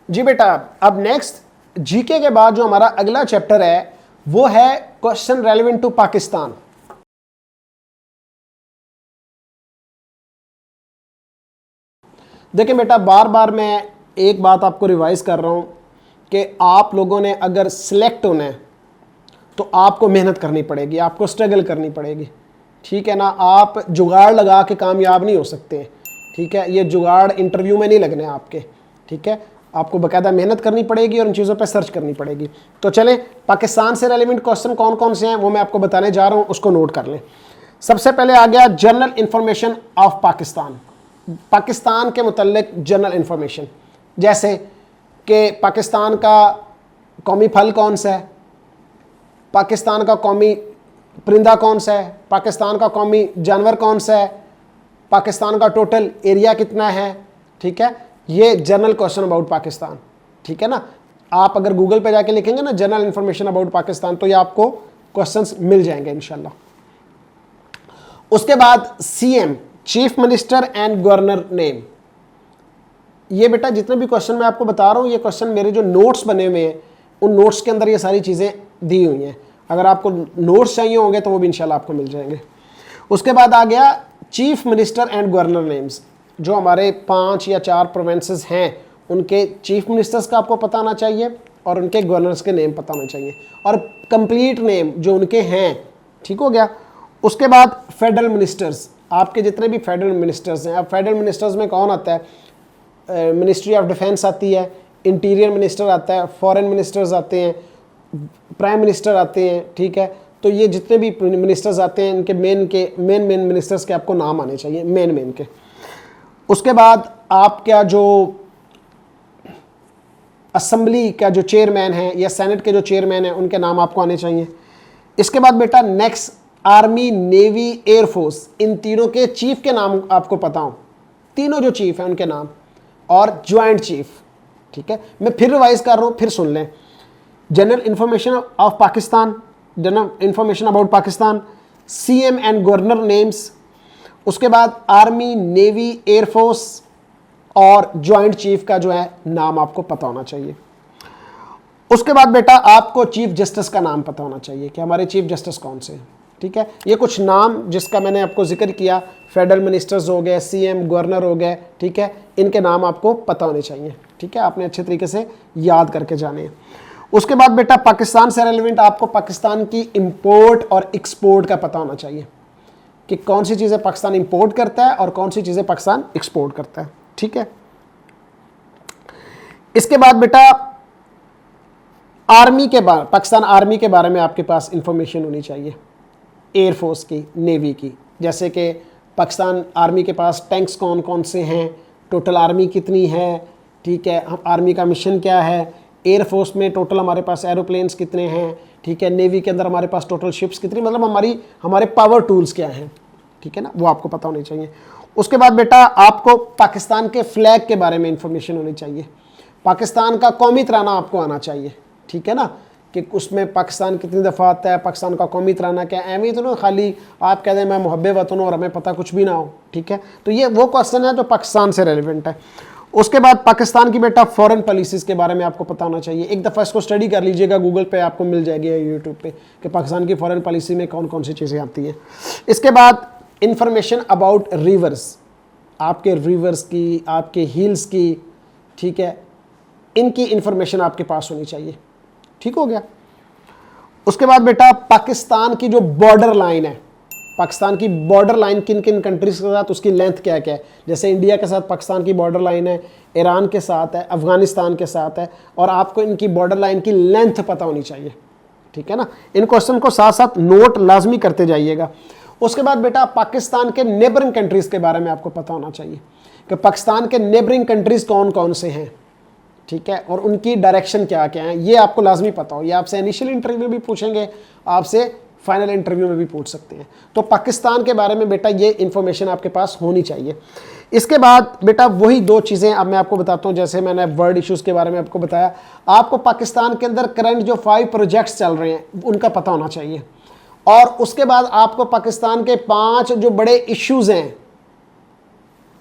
जी बेटा, अब next GK के बाद जो हमारा अगला चैप्टर है वो है क्वेश्चन रेलेवेंट टू पाकिस्तान। देखिए बेटा, बार बार मैं एक बात आपको रिवाइज कर रहा हूं कि आप लोगों ने अगर सिलेक्ट होना है तो आपको मेहनत करनी पड़ेगी, आपको स्ट्रगल करनी पड़ेगी, ठीक है ना। आप जुगाड़ लगा के कामयाब नहीं हो सकते, ठीक है। ये जुगाड़ इंटरव्यू में नहीं लगने आपके, ठीक है। आपको बाकायदा मेहनत करनी पड़ेगी और इन चीज़ों पे सर्च करनी पड़ेगी। तो चलें, पाकिस्तान से रेलेवेंट क्वेश्चन कौन कौन से हैं वो मैं आपको बताने जा रहा हूँ, उसको नोट कर लें। सबसे पहले आ गया general information of Pakistan. Pakistan के मुतल्लिक जनरल इंफॉर्मेशन, जैसे कि पाकिस्तान का कौमी फल कौन सा है, पाकिस्तान का कौमी परिंदा कौन सा है, पाकिस्तान का कौमी जानवर कौन सा है, पाकिस्तान का टोटल एरिया कितना है, ठीक है। ये जनरल क्वेश्चन अबाउट पाकिस्तान, ठीक है ना। आप अगर गूगल पे जाके लिखेंगे ना जनरल इंफॉर्मेशन अबाउट पाकिस्तान तो ये आपको क्वेश्चंस मिल जाएंगे इंशाल्लाह। उसके बाद CM, chief minister and governor name. ये बेटा जितने भी क्वेश्चन मैं आपको बता रहा हूँ, ये क्वेश्चन मेरे जो नोट्स बने हुए हैं उन नोट्स के अंदर ये सारी चीज़ें दी हुई हैं। अगर आपको नोट्स चाहिए होंगे तो वो भी इंशाल्लाह आपको मिल जाएंगे। उसके बाद आ गया chief minister and governor names. जो हमारे 5 या 4 प्रोविंसेस हैं उनके चीफ मिनिस्टर्स का आपको पता होना चाहिए और उनके गवर्नर्स के नेम पता होना चाहिए और कंप्लीट नेम जो उनके हैं, ठीक हो गया। उसके बाद फेडरल मिनिस्टर्स, आपके जितने भी फेडरल मिनिस्टर्स हैं। अब फेडरल मिनिस्टर्स में कौन आता है, मिनिस्ट्री ऑफ डिफेंस आती है, इंटीरियर मिनिस्टर आता है, फॉरेन मिनिस्टर्स आते हैं, प्राइम मिनिस्टर आते हैं, ठीक है। तो ये जितने भी मिनिस्टर्स आते हैं इनके मेन मिनिस्टर्स के आपको नाम आने चाहिए, मेन के। उसके बाद आपका जो असेंबली का जो चेयरमैन है या सेनेट के जो चेयरमैन है उनके नाम आपको आने चाहिए। इसके बाद बेटा नेक्स्ट आर्मी, नेवी, एयरफोर्स, इन तीनों के चीफ के नाम आपको पता हो, तीनों जो चीफ हैं उनके नाम, और ज्वाइंट चीफ, ठीक है। मैं फिर रिवाइज कर रहा हूँ, फिर सुन लें। General information of Pakistan, general information about Pakistan, CM and governor names, उसके बाद आर्मी, नेवी, एयरफोर्स और ज्वाइंट चीफ का जो है नाम आपको पता होना चाहिए। उसके बाद बेटा आपको चीफ जस्टिस का नाम पता होना चाहिए कि हमारे चीफ जस्टिस कौन से हैं, ठीक है। ये कुछ नाम जिसका मैंने आपको जिक्र किया, फेडरल मिनिस्टर्स हो गए, सीएम, गवर्नर हो गए, ठीक है। इनके नाम आपको पता होने चाहिए, ठीक है। आपने अच्छे तरीके से याद करके जाने हैं। उसके बाद बेटा पाकिस्तान से रेलेवेंट आपको पाकिस्तान की इंपोर्ट और एक्सपोर्ट का पता होना चाहिए कि कौन सी चीज़ें पाकिस्तान इंपोर्ट करता है और कौन सी चीज़ें पाकिस्तान एक्सपोर्ट करता है, ठीक है। इसके बाद बेटा आर्मी के बारे, पाकिस्तान आर्मी के बारे में आपके पास इंफॉर्मेशन होनी चाहिए, एयरफोर्स की, नेवी की। जैसे कि पाकिस्तान आर्मी के पास टैंक्स कौन कौन से हैं, टोटल आर्मी कितनी है, ठीक है, हम आर्मी का मिशन क्या है, एयरफोर्स में टोटल हमारे पास एरोप्लेन्स कितने हैं, ठीक है, नेवी के अंदर हमारे पास टोटल शिप्स कितनी, मतलब हमारे पावर टूल्स क्या हैं, ठीक है ना, वो आपको पता होनी चाहिए। उसके बाद बेटा आपको पाकिस्तान के फ्लैग के बारे में इंफॉर्मेशन होनी चाहिए, पाकिस्तान का कौमी तराना आपको आना चाहिए, ठीक है ना, कि उसमें पाकिस्तान कितनी दफ़ा आता है, पाकिस्तान का कौमी तराना क्या है। एवं तो ना खाली आप कह दें मैं मुहब्बे वतन और हमें पता कुछ भी ना हो, ठीक है। तो ये वो क्वेश्चन है जो पाकिस्तान से रेलिवेंट है। उसके बाद पाकिस्तान की बेटा फॉरेन पॉलिसीज़ के बारे में आपको पता होना चाहिए। एक दफ़ा इसको स्टडी कर लीजिएगा, गूगल पे आपको मिल जाएगी या यूट्यूब पे कि पाकिस्तान की फॉरेन पॉलिसी में कौन कौन सी चीज़ें आती हैं। इसके बाद इंफॉर्मेशन अबाउट रिवर्स, आपके रिवर्स की, आपके हिल्स की, ठीक है, इनकी इंफॉर्मेशन आपके पास होनी चाहिए, ठीक हो गया। उसके बाद बेटा पाकिस्तान की जो बॉर्डर लाइन है, पाकिस्तान की बॉर्डर लाइन किन किन कंट्रीज के साथ, उसकी लेंथ क्या क्या है। जैसे इंडिया के साथ पाकिस्तान की बॉर्डर लाइन है, ईरान के साथ है, अफगानिस्तान के साथ है, और आपको इनकी बॉर्डर लाइन की लेंथ पता होनी चाहिए, ठीक है ना। इन क्वेश्चन को साथ साथ नोट लाजमी करते जाइएगा। उसके बाद बेटा पाकिस्तान के नेबरिंग कंट्रीज के बारे में आपको पता होना चाहिए कि पाकिस्तान के नेबरिंग कंट्रीज कौन कौन से हैं, ठीक है, और उनकी डायरेक्शन क्या क्या है, ये आपको लाजमी पता हो। ये आपसे इनिशियल इंटरव्यू में भी पूछेंगे, आपसे फाइनल इंटरव्यू में भी पूछ सकते हैं। तो पाकिस्तान के बारे में बेटा ये इंफॉर्मेशन आपके पास होनी चाहिए। इसके बाद बेटा वही 2 चीज़ें अब मैं आपको बताता हूँ, जैसे मैंने वर्ल्ड इश्यूज़ के बारे में आपको बताया, आपको पाकिस्तान के अंदर करंट जो 5 प्रोजेक्ट्स चल रहे हैं उनका पता होना चाहिए। और उसके बाद आपको पाकिस्तान के 5 जो बड़े इश्यूज़ हैं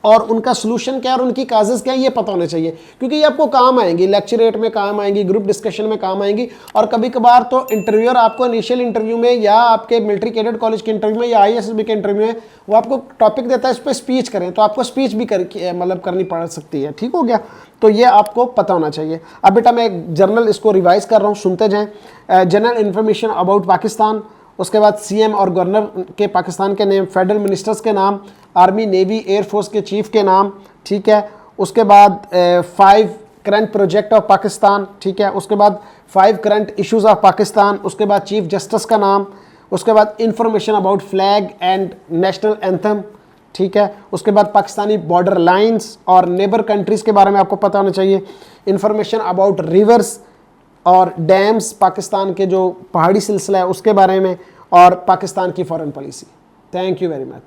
और उनका सोल्यूशन क्या है और उनकी काजेज क्या है ये पता होना चाहिए, क्योंकि ये आपको काम आएंगी, लेक्चरेट में काम आएंगी, ग्रुप डिस्कशन में काम आएंगी, और कभी कभार तो इंटरव्यूअर आपको इनिशियल इंटरव्यू में या आपके मिलिट्री कैडेट कॉलेज के इंटरव्यू में या ISSB के इंटरव्यू में वो आपको टॉपिक देता है इस पर स्पीच करें, तो आपको स्पीच भी मतलब करनी पड़ सकती है। ठीक हो गया, तो ये आपको पता होना चाहिए। अब बेटा मैं जर्नल इसको रिवाइज कर रहा हूँ, सुनते जाएं। जनरल इन्फॉर्मेशन अबाउट पाकिस्तान, उसके बाद CM और गवर्नर के पाकिस्तान के नेम, फेडरल मिनिस्टर्स के नाम, आर्मी नेवी एयरफोर्स के चीफ के नाम, ठीक है। उसके बाद 5 करंट प्रोजेक्ट ऑफ पाकिस्तान, ठीक है। उसके बाद 5 करंट इश्यूज ऑफ पाकिस्तान, उसके बाद चीफ जस्टिस का नाम, उसके बाद information about flag and national anthem, ठीक है। उसके बाद पाकिस्तानी बॉर्डर लाइंस और नेबर कंट्रीज़ के बारे में आपको पता होना चाहिए। इंफॉर्मेशन अबाउट रिवर्स और डैम्स, पाकिस्तान के जो पहाड़ी सिलसिला है उसके बारे में, और पाकिस्तान की foreign policy. Thank you very much.